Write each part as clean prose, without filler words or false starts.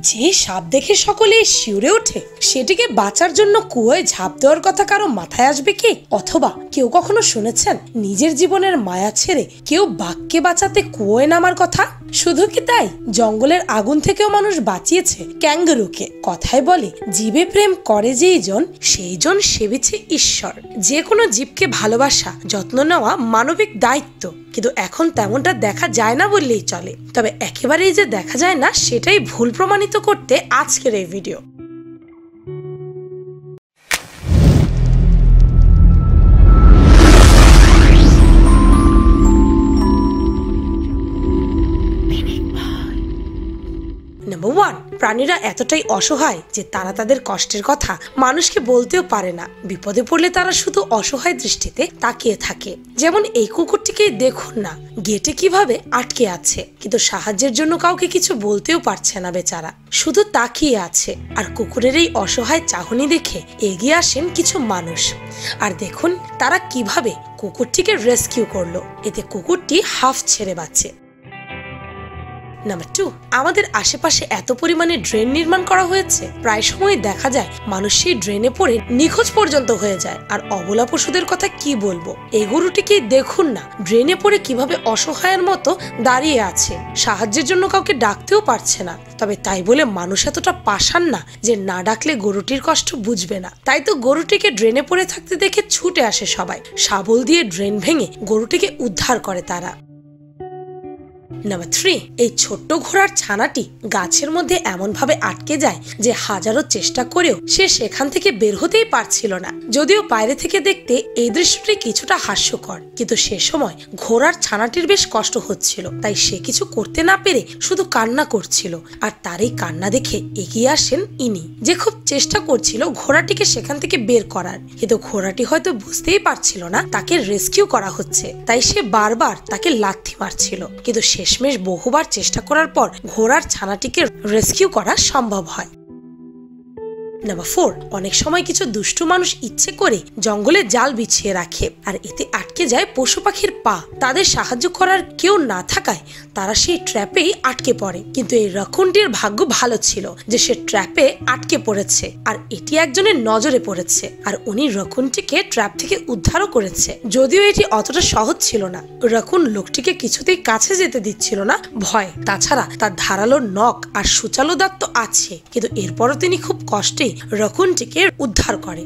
যে সাপ দেখে সকলে শিউরে ওঠে, সেটিকে বাঁচার জন্য কুয়োয় ঝাঁপ দেওয়ার কথা কারো মাথায় আসবে কি? অথবা কেউ কখনো শুনেছেন নিজের জীবনের মায়া ছেড়ে কেউ বাঘকে বাঁচাতে কুয়োয় নামার কথা? শুধু কি তাই, জঙ্গলের আগুন থেকেও মানুষ বাঁচিয়েছে ক্যাঙ্গারুকে। কথায় বলে, জীবে প্রেম করে যেই জন, সেই জন সেবিছে ঈশ্বর। যে কোনো জীবকে ভালোবাসা, যত্ন নেওয়া মানবিক দায়িত্ব, কিন্তু এখন তেমনটা দেখা যায় না বললেই চলে। তবে একেবারেই যে দেখা যায় না সেটাই ভুল প্রমাণিত করতে আজকের এই ভিডিও। নাম্বার 1, প্রাণীরা এতটাই অসহায় যে তারা তাদের কষ্টের কথা মানুষকে বলতেও পারে না। বিপদে পড়লে তারা শুধু অসহায় দৃষ্টিতে তাকিয়ে থাকে। যেমন এই কুকুরটিকে দেখুন না, গেটে কিভাবে আটকে আছে, কিন্তু সাহায্যের জন্য কাউকে কিছু বলতেও পারছে না বেচারা, শুধু তাকিয়ে আছে। আর কুকুরের এই অসহায় চাহনি দেখে এগিয়ে আসেন কিছু মানুষ, আর দেখুন তারা কিভাবে কুকুরটিকে রেস্কিউ করলো। এতে কুকুরটি হাফ ছেড়ে বাঁচে। নাম্বার 2, আমাদের আশেপাশে এত পরিমাণে ড্রেন নির্মাণ করা হয়েছে, প্রায় সময় দেখা যায় মানুষ সেই ড্রেনে পড়ে নিখোঁজ পর্যন্ত হয়ে যায়। আর অবলা পশুদের কথা কি বলবো, এই গরুটিকে দেখুন না, ড্রেনে পড়ে কিভাবে অসহায়ের মতো দাঁড়িয়ে আছে, সাহায্যের জন্য কাউকে ডাকতেও পারছে না। তবে তাই বলে মানুষ এতটা পাষাণ না যে না ডাকলে গরুটির কষ্ট বুঝবে না। তাই তো গরুটিকে ড্রেনে পড়ে থাকতে দেখে ছুটে আসে সবাই, শাবল দিয়ে ড্রেন ভেঙে গরুটিকে উদ্ধার করে তারা। নাম্বার 3, এই ছোট্ট ঘোড়ার ছানাটি গাছের মধ্যে এমন ভাবে আটকে যায় যে হাজারো চেষ্টা করেও সে সেখান থেকে বের হতেই পারছিল না। যদিও বাইরে থেকে দেখতে এই দৃশ্যটি কিছুটা হাস্যকর, কিন্তু সে সময় ঘোড়ার ছানাটির বেশ কষ্ট হচ্ছিল, তাই সে কিছু করতে না পেরে শুধু কান্না করছিল। আর তার এই কান্না দেখে এগিয়ে আসেন ইনি, যে খুব চেষ্টা করছিল ঘোড়াটিকে সেখান থেকে বের করার, কিন্তু ঘোড়াটি হয়তো বুঝতেই পারছিল না তাকে রেস্কিউ করা হচ্ছে, তাই সে বারবার তাকে লাথি মারছিল। কিন্তু শেষমেশ বহুবার চেষ্টা করার পর ঘোড়ার ছানাটিকে রেস্কিউ করা সম্ভব হয়। নাম্বার 4, অনেক সময় কিছু দুষ্টু মানুষ ইচ্ছে করে জঙ্গলে জাল বিছিয়ে রাখে, আর এতে আটকে যায় পশু পাখির পা। তাদের সাহায্য করার কেউ না থাকায় তারা সেই ট্র্যাপেই আটকে পড়ে। কিন্তু এই রক্ষণটির ভাগ্য ভালো ছিল যে সে ট্র্যাপে আটকে পড়েছে, আর এটি একজনের নজরে পড়েছে, আর উনি রক্ষণটিকে ট্র্যাপ থেকে উদ্ধারও করেছে। যদিও এটি অতটা সহজ ছিল না, রক্ষণ লোকটিকে কিছুতেই কাছে যেতে দিচ্ছিল না ভয়। তাছাড়া তার ধারালো নখ আর সুচালো দাঁত তো আছে, কিন্তু এরপরও তিনি খুব কষ্টে রক্ষণটিকে উদ্ধার করে।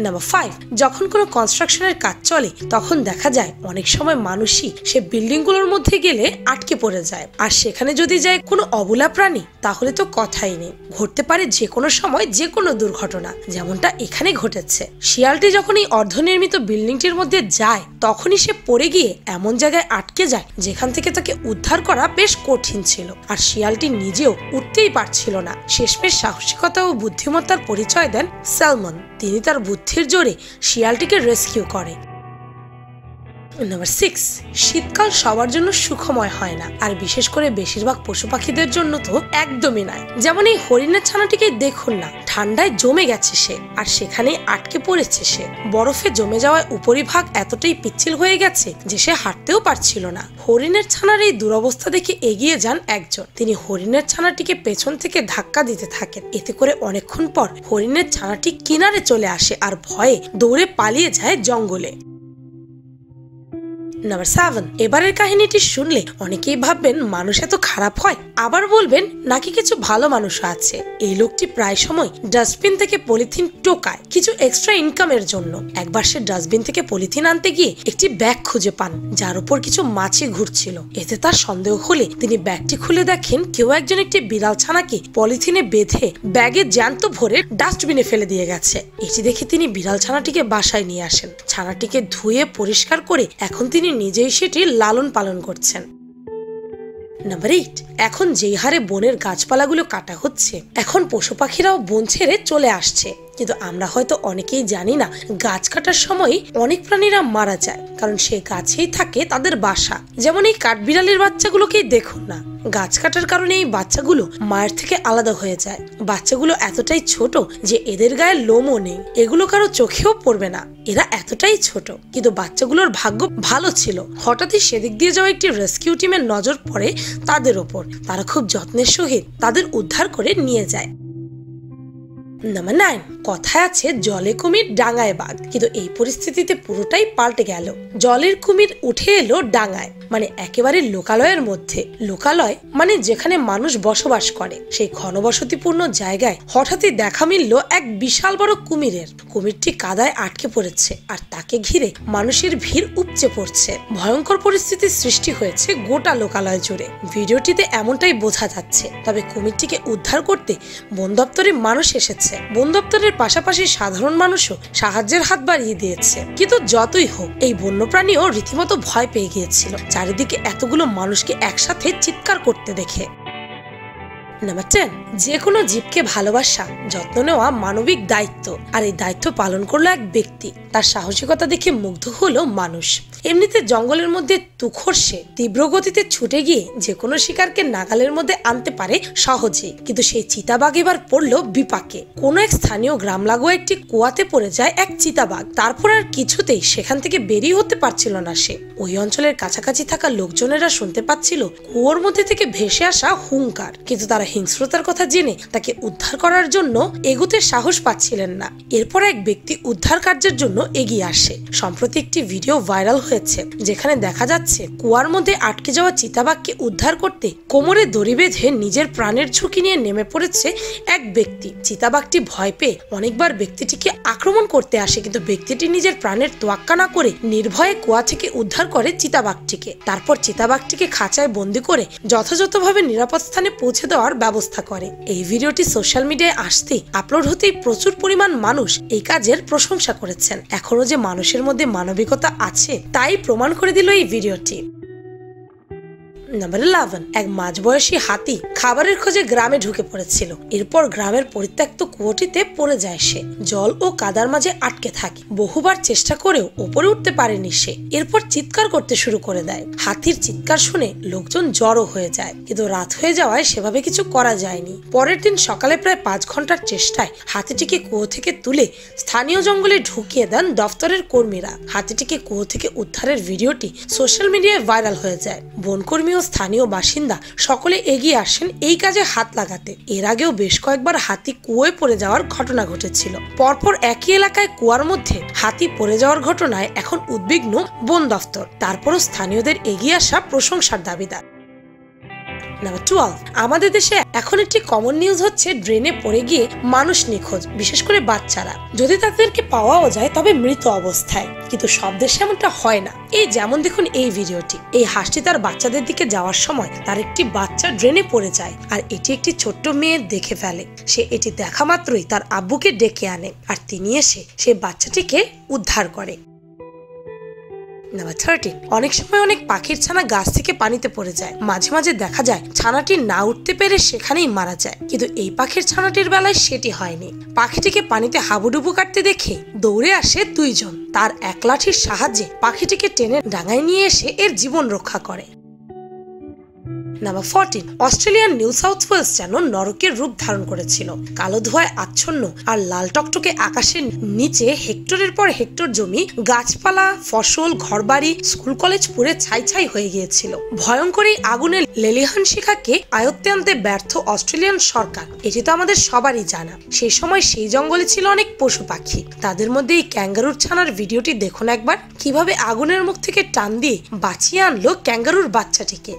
নাম্বার 5, যখন কোনো কনস্ট্রাকশনের কাজ চলে তখন দেখা যায় অনেক সময় মানুষই সে বিল্ডিং গুলোর মধ্যে গেলে আটকে পড়ে যায়। আর সেখানে যদি যায় কোনো অবলা প্রাণী, তাহলে তো কথাই নেই, ঘটতে পারে যে কোনো সময় যে কোনো দুর্ঘটনা, যেমনটা এখানে ঘটেছে। শিয়ালটি যখন এই অর্ধনির্মিত বিল্ডিংটির মধ্যে যায় তখনই সে পড়ে গিয়ে এমন জায়গায় আটকে যায় যেখান থেকে তাকে উদ্ধার করা বেশ কঠিন ছিল। আর শিয়ালটি নিজেও উঠতেই পারছিল না। শেষমেশ সাহসিকতা ও বুদ্ধিমত্তার পরিচয় দেন স্যালমন। তিনি তার বুদ্ধির জোরে শিয়ালটিকে রেস্কিউ করে। নাম্বার 6, শীতকাল সবার জন্য সুখময় হয় না, আর বিশেষ করে বেশিরভাগ পশু পাখিদের জন্য তো একদমই নয়। যেমন এই হরিণের ছানাটিকে দেখুন না, ঠান্ডায় জমে গেছে সে, আর সেখানে আটকে পড়েছে সে। বরফে জমে যাওয়ায় উপরিভাগ এতটাই পিচ্ছিল হয়ে গেছে যে সে হাঁটতেও পারছিল না। হরিণের ছানার এই দুরবস্থা দেখে এগিয়ে যান একজন, তিনি হরিণের ছানাটিকে পেছন থেকে ধাক্কা দিতে থাকেন। এতে করে অনেকক্ষণ পর হরিণের ছানাটি কিনারে চলে আসে আর ভয়ে দৌড়ে পালিয়ে যায় জঙ্গলে। নাম্বার 7, এবারের কাহিনীটি শুনলে অনেকেই ভাববেন মানুষ এত খারাপ হয়, আবার বলবেন নাকি কিছু ভালো মানুষ আছে। এই লোকটি প্রায় সময় ডাস্টবিন থেকে পলিথিন টোকায় কিছু এক্সট্রা ইনকামের জন্য। একবার সে ডাস্টবিন থেকে পলিথিন আনতে গিয়ে একটি ব্যাগ খুঁজে পান যার উপর কিছু মাছি ঘুরছিল। এতে তার সন্দেহ হলে তিনি ব্যাগটি খুলে দেখেন কেউ একজন একটি বিড়াল ছানাকে পলিথিনে বেঁধে ব্যাগে জ্যান্ত ভরে ডাস্টবিনে ফেলে দিয়ে গেছে। এটি দেখে তিনি বিড়াল ছানাটিকে বাসায় নিয়ে আসেন। ছানাটিকে ধুয়ে পরিষ্কার করে এখন তিনি নিজেই সেটি লালন পালন করছেন। নাম্বার 8, এখন যেই হারে বনের গাছপালাগুলো কাটা হচ্ছে, এখন পশু পাখিরাও বন ছেড়ে চলে আসছে। কিন্তু আমরা হয়তো অনেকেই জানি না গাছ কাটার সময় অনেক প্রাণীরা মারা যায়, কারণ সেই গাছেই থাকে তাদের বাসা। যেমন এই কাঠবিড়ালির বাচ্চাগুলোকেই দেখুন না, গাছ কাটার কারণে এই বাচ্চাগুলো মায়ের থেকে আলাদা হয়ে যায়। বাচ্চাগুলো এতটাই ছোট যে এদের গায়ে লোমও নেই, এগুলো কারো চোখেও পড়বে না, এরা এতটাই ছোট। কিন্তু বাচ্চাগুলোর ভাগ্য ভালো ছিল, হঠাৎই সেদিক দিয়ে যাওয়া একটি রেস্কিউ টিমের নজর পড়ে তাদের ওপর। তারা খুব যত্নের সহিত তাদের উদ্ধার করে নিয়ে যায়। নাম্বার 9, কথায় আছে জলে কুমির ডাঙায় বাঘ, কিন্তু এই পরিস্থিতিতে পুরোটাই পাল্টে গেল। জলের কুমির উঠে এলো ডাঙায়, মানে একেবারে লোকালয়ের মধ্যে। লোকালয় মানে যেখানে মানুষ বসবাস করে, সেই ঘনবসতিপূর্ণ জায়গায় হঠাৎই দেখা মিলল এক বিশাল বড় কুমিরের। কুমিরটি কাদায় আটকে পড়েছে আর তাকে ঘিরে মানুষের ভিড় উপচে পড়ছে। ভয়ঙ্কর পরিস্থিতির সৃষ্টি হয়েছে গোটা লোকালয় জুড়ে। ভিডিওটিতে এমনটাই বোঝা যাচ্ছে। তবে কুমিরটিকে উদ্ধার করতে বন দপ্তরে মানুষ এসেছে। বন দপ্তরের পাশাপাশি সাধারণ মানুষও সাহায্যের হাত বাড়িয়ে দিয়েছে। কিন্তু যতই হোক, এই বন্যপ্রাণীও রীতিমতো ভয় পেয়ে গিয়েছিল চারিদিকে এতগুলো মানুষকে একসাথে চিৎকার করতে দেখে। নাম্বার 10, যে কোনো জীবকে ভালোবাসা, যত্ন নেওয়া মানবিক দায়িত্ব। আর এই দায়িত্ব পালন করলো এক ব্যক্তি। তার সাহসিকতা দেখে মুগ্ধ হলো মানুষ। এমনিতে জঙ্গলের মধ্যে তুখোর সে তীব্র গতিতে ছুটে গিয়ে যে কোনো শিকারকে নাগালের মধ্যে আনতে পারে সহজেই, কিন্তু সেই চিতাবাঘ এবার পড়লো বিপাকে। কোনো এক স্থানীয় গ্রাম লাগোয়া একটি কুয়াতে পড়ে যায় এক চিতাবাঘ। তারপর আর কিছুতেই সেখান থেকে বেরিয়ে হতে পারছিল না সে। ওই অঞ্চলের কাছাকাছি থাকা লোকজনেরা শুনতে পাচ্ছিল কুয়োর মধ্যে থেকে ভেসে আসা হুঙ্কার, কিন্তু তারা হিংস্রতার কথা জেনে তাকে উদ্ধার করার জন্য এগোতে সাহস পাচ্ছিলেন না। এরপর এক ব্যক্তি উদ্ধার কার্যের জন্য এগিয়ে আসে। সম্প্রতি একটি ভিডিও ভাইরাল হয়েছে যেখানে দেখা যাচ্ছে কুয়ার মধ্যে আটকে যাওয়া চিতাবাঘকে উদ্ধার করতে কোমরে দড়ি বেঁধে নিজের প্রাণের ঝুঁকি নিয়ে নেমে পড়েছে এক ব্যক্তি। চিতাবাঘটি ভয় পেয়ে অনেকবার ব্যক্তিটিকে আক্রমণ করতে আসে, কিন্তু ব্যক্তিটি নিজের প্রাণের তোয়াক্কা না করে নির্ভয়ে কুয়া থেকে উদ্ধার করে চিতাবাঘটিকে। তারপর চিতাবাঘটিকে খাঁচায় বন্দি করে যথাযথভাবে নিরাপদ স্থানে পৌঁছে দেওয়ার ব্যবস্থা করে। এই ভিডিওটি সোশ্যাল মিডিয়ায় আসতেই আপলোড হতেই প্রচুর পরিমাণ মানুষ এই কাজের প্রশংসা করেছেন। এখনো যে মানুষের মধ্যে মানবিকতা আছে তাই প্রমাণ করে দিল এই ভিডিওটি। নাম্বার 11, এক মাঝবয়সী হাতি খাবারের খোঁজে গ্রামে ঢুকে পড়েছিল। এরপর গ্রামের পরিত্যক্ত কুয়োটিতে পড়ে যায় সে। জল ও কাদার মাঝে আটকে থাকে। বহুবার চেষ্টা করেও উপরে উঠতে পারেনি সে। এরপর চিৎকার করতে শুরু করে দেয়। হাতির চিৎকার শুনে লোকজন জড়ো হয়ে যায়, কিন্তু রাত হয়ে যাওয়ায় সেভাবে কিছু করা যায়নি। পরের দিন সকালে প্রায় 5 ঘন্টার চেষ্টায় হাতিটিকে কুয়ো থেকে তুলে স্থানীয় জঙ্গলে ঢুকিয়ে দেন দপ্তরের কর্মীরা। হাতিটিকে কুয়ো থেকে উদ্ধারের ভিডিওটি সোশ্যাল মিডিয়ায় ভাইরাল হয়ে যায়। বনকর্মী ও স্থানীয় বাসিন্দা সকলে এগিয়ে আসেন এই কাজে হাত লাগাতে। এর আগেও বেশ কয়েকবার হাতি কুয়োয় পড়ে যাওয়ার ঘটনা ঘটেছিল। পরপর একই এলাকায় কুয়ার মধ্যে হাতি পড়ে যাওয়ার ঘটনায় এখন উদ্বিগ্ন বন দফতর। তারপরও স্থানীয়দের এগিয়ে আসা প্রশংসার দাবিদার। নাম্বার 12, আমাদের দেশে এখন একটি কমন নিউজ হচ্ছে ড্রেনে পড়ে গিয়ে মানুষ নিখোঁজ, বিশেষ করে বাচ্চারা। যদি তাদেরকে পাওয়াও যায় তবে মৃত অবস্থায়। কিন্তু সব দেশে এমনটা হয় না। এই যেমন দেখুন এই ভিডিওটি। এই হাঁসটি তার বাচ্চাদের দিকে যাওয়ার সময় তার একটি বাচ্চা ড্রেনে পড়ে যায়, আর এটি একটি ছোট্ট মেয়ে দেখে ফেলে। সে এটি দেখা মাত্রই তার আব্বুকে ডেকে আনে, আর তিনি এসে সে বাচ্চাটিকে উদ্ধার করে। নাম্বার 13, অনেক সময় অনেক পাখির ছানা গাছ থেকে পানিতে পড়ে যায়। মাঝে মাঝে দেখা যায় ছানাটি না উঠতে পেরে সেখানেই মারা যায়, কিন্তু এই পাখির ছানাটির বেলায় সেটি হয়নি। পাখিটিকে পানিতে হাবুডুবু কাটতে দেখে দৌড়ে আসে 2 জন। তার এক লাঠির সাহায্যে পাখিটিকে টেনে ডাঙায় নিয়ে এসে এর জীবন রক্ষা করে। নাম্বার 14, অস্ট্রেলিয়ার নিউ সাউথ ওয়েলস যেন নরকের রূপ ধারণ করেছিল। কালো ধোঁয়ায় আচ্ছন্ন আর লাল টকটকে আকাশের নিচে হেক্টরের পর হেক্টর জমি, গাছপালা, ফসল, ঘরবাড়ি, স্কুল কলেজ পুড়ে ছাই ছাই হয়ে গিয়েছিল। ভয়ঙ্কর এই আগুনের লেলিহান শিখাকে আয়ত্তে আনতে ব্যর্থ অস্ট্রেলিয়ান সরকার, এটি তো আমাদের সবারই জানা। সেই সময় সেই জঙ্গলে ছিল অনেক পশু পাখি। তাদের মধ্যে এই ক্যাঙ্গারুর ছানার ভিডিওটি দেখুন একবার, কিভাবে আগুনের মুখ থেকে টান দিয়ে বাঁচিয়ে আনলো ক্যাঙ্গারুর বাচ্চাটিকে।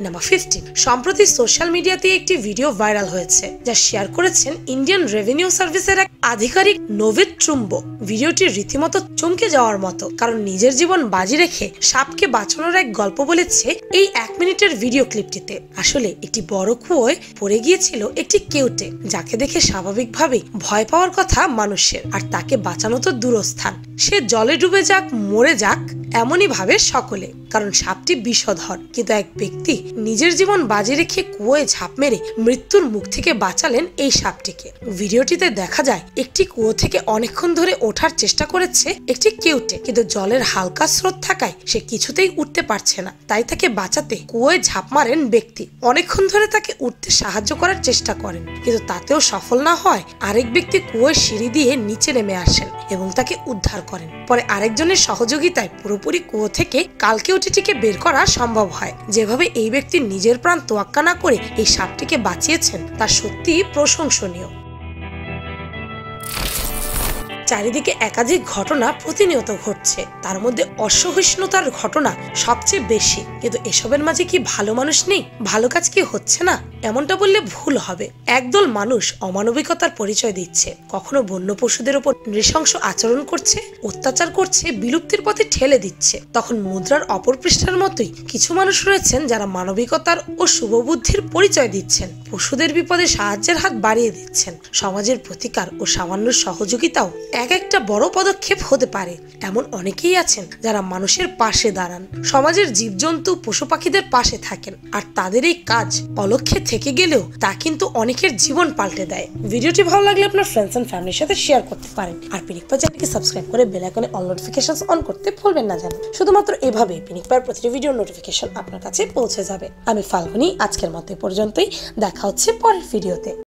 নাম্বার 15, সম্প্রতি সোশ্যাল মিডিয়াতে একটি ভিডিও ভাইরাল হয়েছে যা শেয়ার করেছেন ইন্ডিয়ান রেভিনিউ সার্ভিসের এক আধিকারিক নভিদ ট্রুম্বো। ভিডিওটি রীতিমতো চমকে যাওয়ার মতো, কারণ নিজের জীবন বাজি রেখে সাপকে বাঁচানোর এক গল্প বলেছে এই 1 মিনিটের ভিডিও ক্লিপটিতে। আসলে একটি বড় কুয়োয় পড়ে গিয়েছিল একটি কেউটে, যাকে দেখে স্বাভাবিকভাবেই ভয় পাওয়ার কথা মানুষের, আর তাকে বাঁচানো তো দূরস্থান। সে জলে ডুবে যাক মরে যাক এমনই ভাবে সকলে। কারণ সাপটি বিষধর। কিন্তু এক ব্যক্তি নিজের জীবন বাজি রেখে কুয়োয় ঝাঁপ মেরে মৃত্যুর মুখ থেকে বাঁচালেন এই সাপটিকে। ভিডিওটিতে দেখা যায় একটি কুয়ো থেকে অনেকক্ষণ ধরে ওঠার চেষ্টা করেছে একটি কেউটে, কিন্তু জলের হালকা স্রোত থাকায় সে কিছুতেই উঠতে পারছে না। তাই তাকে বাঁচাতে কুয়োয় ঝাঁপ মারেন ব্যক্তি। অনেকক্ষণ ধরে তাকে উঠতে সাহায্য করার চেষ্টা করেন, কিন্তু তাতেও সফল না হয় আরেক ব্যক্তি কুয়োয় সিঁড়ি দিয়ে নিচে নেমে আসেন এবং তাকে উদ্ধার করেন। পরে আরেকজনের সহযোগিতায় পুরোপুরি কুয়ো থেকে কালকেউটিটিকে বের করা সম্ভব হয়। যেভাবে এই ব্যক্তি নিজের প্রাণ তোয়াক্কা না করে এই সাপটিকে বাঁচিয়েছেন তা সত্যিই প্রশংসনীয়। চারিদিকে একাধিক ঘটনা প্রতিনিয়ত ঘটছে, তার মধ্যে অসহিষ্ণুতার ঘটনা সবচেয়ে বেশি। কিন্তু এসবের মাঝে কি ভালো মানুষ নেই? ভালো কাজ কি হচ্ছে না? এমনটা বললে ভুল হবে। একদল মানুষ অমানবিকতার পরিচয় দিচ্ছে, কখনো বন্য পশুদের উপর নৃশংস আচরণ করছে, অত্যাচার করছে, বিলুপ্তির পথে ঠেলে দিচ্ছে। তখন মুদ্রার অপর পৃষ্ঠার মতোই কিছু মানুষ রয়েছেন যারা মানবিকতার ও শুভবুদ্ধির পরিচয় দিচ্ছেন, পশুদের বিপদে সাহায্যের হাত বাড়িয়ে দিচ্ছেন। সমাজের প্রতিকার ও সামান্য সহযোগিতাও এক একটা বড় পদক্ষেপ হতে পারে। এমন অনেকেই আছেন যারা মানুষের পাশে দাঁড়ান, সমাজের জীবজন্তু পশু পাখিদের পাশে থাকেন, আর তাদের এই কাজ অলক্ষ্যে থেকে গেলেও তা কিন্তু অনেকের জীবন পাল্টে দেয়। ভিডিওটি ভালো লাগলে আপনার ফ্রেন্ডস এন্ড ফ্যামিলির সাথে শেয়ার করতে পারেন, আর পিনিক পাই চ্যানেলকে সাবস্ক্রাইব করে বেল আইকনে অল নোটিফিকেশনস অন করতে ভুলবেন না যেন। শুধুমাত্র এভাবে পিনিক পাইয়ের প্রতিটি ভিডিও নোটিফিকেশন আপনার কাছে পৌঁছে যাবে। আমি ফাল্গুনি, আজকের মতো পর্যন্তই। দেখা হচ্ছে পরের ভিডিওতে।